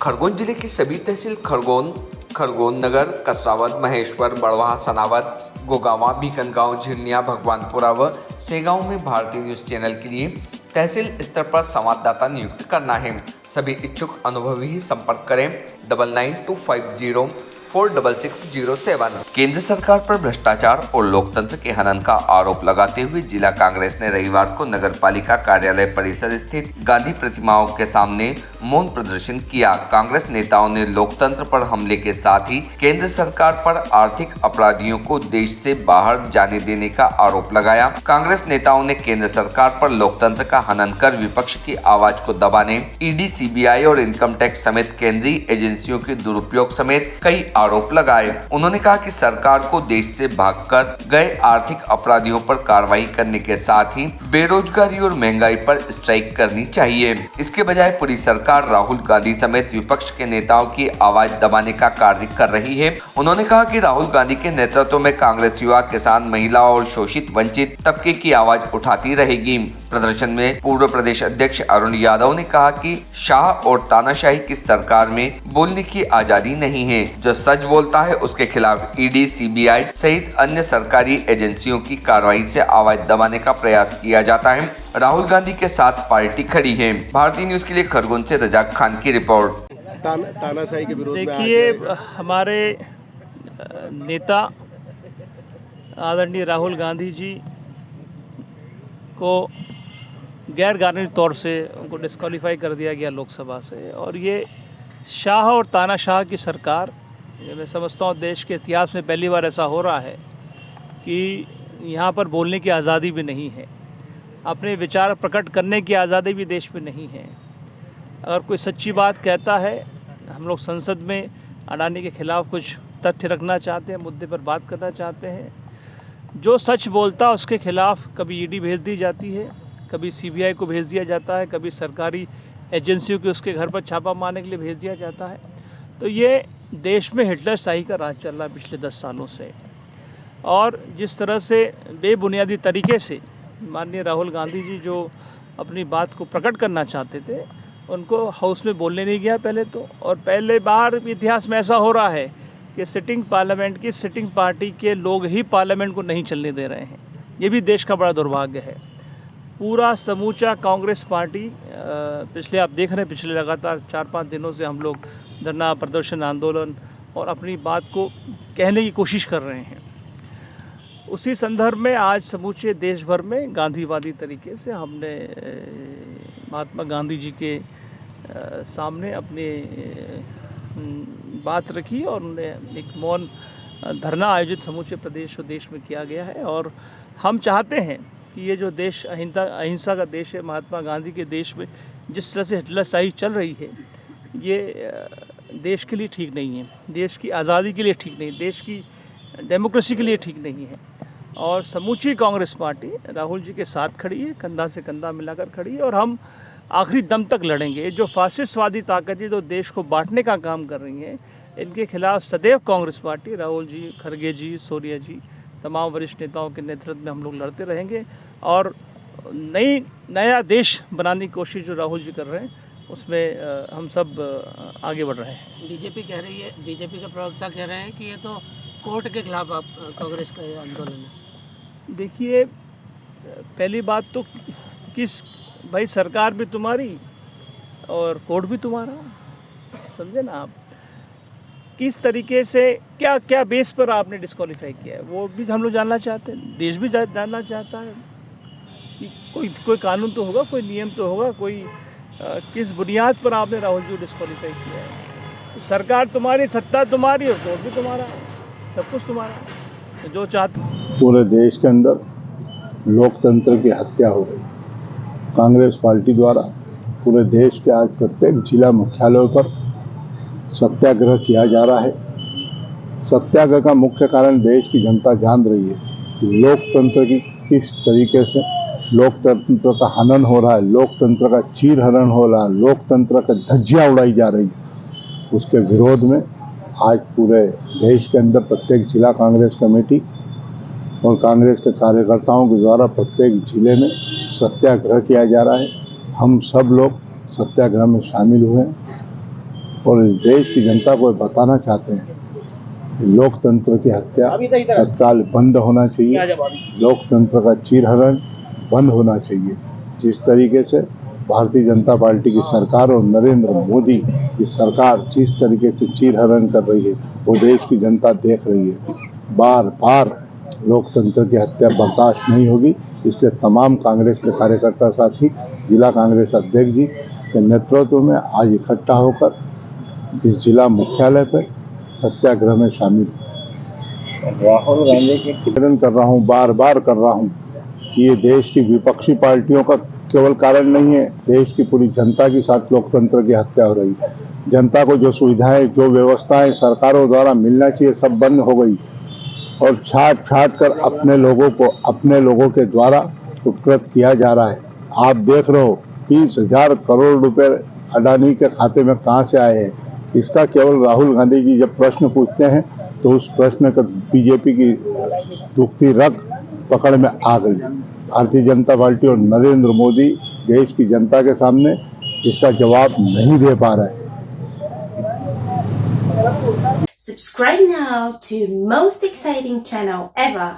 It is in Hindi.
खरगोन जिले की सभी तहसील खरगोन नगर, कसरावद, महेश्वर, बड़वाह, सनावद, गोगावा, बीकनगांव, झिरनिया, भगवानपुरा व सेगांव में भारतीय न्यूज चैनल के लिए तहसील स्तर पर संवाददाता नियुक्त करना है। सभी इच्छुक अनुभवी ही संपर्क करें 9925046607। केंद्र सरकार पर भ्रष्टाचार और लोकतंत्र के हनन का आरोप लगाते हुए जिला कांग्रेस ने रविवार को नगर पालिका कार्यालय परिसर स्थित गांधी प्रतिमाओं के सामने मौन प्रदर्शन किया। कांग्रेस नेताओं ने लोकतंत्र पर हमले के साथ ही केंद्र सरकार पर आर्थिक अपराधियों को देश से बाहर जाने देने का आरोप लगाया। कांग्रेस नेताओं ने केंद्र सरकार पर लोकतंत्र का हनन कर विपक्ष की आवाज को दबाने, ईडी, सीबीआई और इनकम टैक्स समेत केंद्रीय एजेंसियों के दुरुपयोग समेत कई आरोप लगाए। उन्होंने कहा कि सरकार को देश से भागकर गए आर्थिक अपराधियों पर कार्रवाई करने के साथ ही बेरोजगारी और महंगाई पर स्ट्राइक करनी चाहिए। इसके बजाय पूरी सरकार राहुल गांधी समेत विपक्ष के नेताओं की आवाज दबाने का कार्य कर रही है। उन्होंने कहा कि राहुल गांधी के नेतृत्व में कांग्रेस युवा, किसान, महिला और शोषित वंचित तबके की आवाज उठाती रहेगी। प्रदर्शन में पूर्व प्रदेश अध्यक्ष अरुण यादव ने कहा कि शाह और तानाशाही की सरकार में बोलने की आजादी नहीं है। जो सच बोलता है उसके खिलाफ ईडी, सीबीआई सहित अन्य सरकारी एजेंसियों की कार्रवाई से आवाज दबाने का प्रयास किया जाता है। राहुल गांधी के साथ पार्टी खड़ी है। भारतीय न्यूज के लिए खरगोन से रजाक खान की रिपोर्ट। तानाशाही के विरोध में देखिए, हमारे नेता आदरणीय राहुल गांधी जी को गैर कानूनी तौर से उनको डिस्क्वालीफाई कर दिया गया लोकसभा से, और ये शाह और तानाशाह की सरकार, मैं समझता हूँ देश के इतिहास में पहली बार ऐसा हो रहा है कि यहाँ पर बोलने की आज़ादी भी नहीं है, अपने विचार प्रकट करने की आज़ादी भी देश में नहीं है। अगर कोई सच्ची बात कहता है, हम लोग संसद में अडानी के खिलाफ कुछ तथ्य रखना चाहते हैं, मुद्दे पर बात करना चाहते हैं, जो सच बोलता है उसके खिलाफ कभी ईडी भेज दी जाती है, कभी सीबीआई को भेज दिया जाता है, कभी सरकारी एजेंसियों के उसके घर पर छापा मारने के लिए भेज दिया जाता है। तो ये देश में हिटलर शाही का राज चल रहा है पिछले 10 सालों से। और जिस तरह से बेबुनियादी तरीके से माननीय राहुल गांधी जी जो अपनी बात को प्रकट करना चाहते थे, उनको हाउस में बोलने नहीं गया पहले तो, और पहले बार इतिहास में ऐसा हो रहा है कि सिटिंग पार्लियामेंट की सिटिंग पार्टी के लोग ही पार्लियामेंट को नहीं चलने दे रहे हैं। ये भी देश का बड़ा दुर्भाग्य है। पूरा समूचा कांग्रेस पार्टी पिछले, आप देख रहे हैं, पिछले लगातार 4-5 दिनों से हम लोग धरना प्रदर्शन, आंदोलन और अपनी बात को कहने की कोशिश कर रहे हैं। उसी संदर्भ में आज समूचे देश भर में गांधीवादी तरीके से हमने महात्मा गांधी जी के सामने अपनी बात रखी, और उन्हें एक मौन धरना आयोजित समूचे प्रदेश और देश में किया गया है। और हम चाहते हैं कि ये जो देश अहिंसा का देश है, महात्मा गांधी के देश में जिस तरह से हिटलरशाही चल रही है, ये देश के लिए ठीक नहीं है, देश की आज़ादी के लिए ठीक नहीं, देश की डेमोक्रेसी के लिए ठीक नहीं है। और समूची कांग्रेस पार्टी राहुल जी के साथ खड़ी है, कंधा से कंधा मिलाकर खड़ी है, और हम आखिरी दम तक लड़ेंगे। जो फासिस्टवादी ताकतें जो देश को बांटने का काम कर रही हैं, इनके खिलाफ सदैव कांग्रेस पार्टी, राहुल जी, खड़गे जी, सोनिया जी, तमाम वरिष्ठ नेताओं के नेतृत्व में हम लोग लड़ते रहेंगे। और नया देश बनाने की कोशिश जो राहुल जी कर रहे हैं, उसमें हम सब आगे बढ़ रहे हैं। बीजेपी कह रही है, बीजेपी के प्रवक्ता कह रहे हैं कि ये तो कोर्ट के खिलाफ आप कांग्रेस का आंदोलन है। देखिए, पहली बात तो भाई सरकार भी तुम्हारी और कोर्ट भी तुम्हारा, समझे ना आप। किस तरीके से क्या बेस पर आपने डिस्क्वालीफाई किया है, वो भी हम लोग जानना चाहते हैं, देश भी जानना चाहता है कि कोई कानून तो होगा, कोई नियम तो होगा, कोई किस बुनियाद पर आपने राहुल जी को डिस्क्वालीफाई किया है। तो सरकार तुम्हारी, सत्ता तुम्हारी और कोर्ट भी तुम्हारा, सब कुछ तुम्हारा। तो जो चाहते, पूरे देश के अंदर लोकतंत्र की हत्या हो रही। कांग्रेस पार्टी द्वारा पूरे देश के आज प्रत्येक जिला मुख्यालयों पर सत्याग्रह किया जा रहा है। सत्याग्रह का मुख्य कारण देश की जनता जान रही है कि लोकतंत्र की किस तरीके से लोकतंत्र का हनन हो रहा है, लोकतंत्र का चीरहरण हो रहा है, लोकतंत्र का धज्जियां उड़ाई जा रही है। उसके विरोध में आज पूरे देश के अंदर प्रत्येक जिला कांग्रेस कमेटी और कांग्रेस के कार्यकर्ताओं के द्वारा प्रत्येक जिले में सत्याग्रह किया जा रहा है। हम सब लोग सत्याग्रह में शामिल हुए हैं और इस देश की जनता को बताना चाहते हैं कि लोकतंत्र की हत्या तत्काल बंद होना चाहिए, लोकतंत्र का चीरहरण बंद होना चाहिए। जिस तरीके से भारतीय जनता पार्टी की सरकार और नरेंद्र मोदी की सरकार जिस तरीके से चीरहरण कर रही है वो देश की जनता देख रही है। बार बार लोकतंत्र की हत्या बर्दाश्त नहीं होगी, इसलिए तमाम कांग्रेस के कार्यकर्ता साथी जिला कांग्रेस अध्यक्ष जी के नेतृत्व में आज इकट्ठा होकर इस जिला मुख्यालय पर सत्याग्रह में शामिल। राहुल गांधी के निवेदन कर रहा हूँ, बार बार कर रहा हूँ कि ये देश की विपक्षी पार्टियों का केवल कारण नहीं है, देश की पूरी जनता के साथ लोकतंत्र की हत्या हो रही है। जनता को जो सुविधाएं, जो व्यवस्थाएं सरकारों द्वारा मिलना चाहिए सब बंद हो गई और छाट छाट कर अपने लोगों को अपने लोगों के द्वारा उपकृत किया जा रहा है। आप देख रहे हो 30,000 करोड़ रुपए अडानी के खाते में कहां से आए हैं। इसका केवल राहुल गांधी जी जब प्रश्न पूछते हैं तो उस प्रश्न का बीजेपी की दुखती रग पकड़ में आ गई। भारतीय जनता पार्टी और नरेंद्र मोदी देश की जनता के सामने इसका जवाब नहीं दे पा रहे हैं। Subscribe now to most exciting channel ever.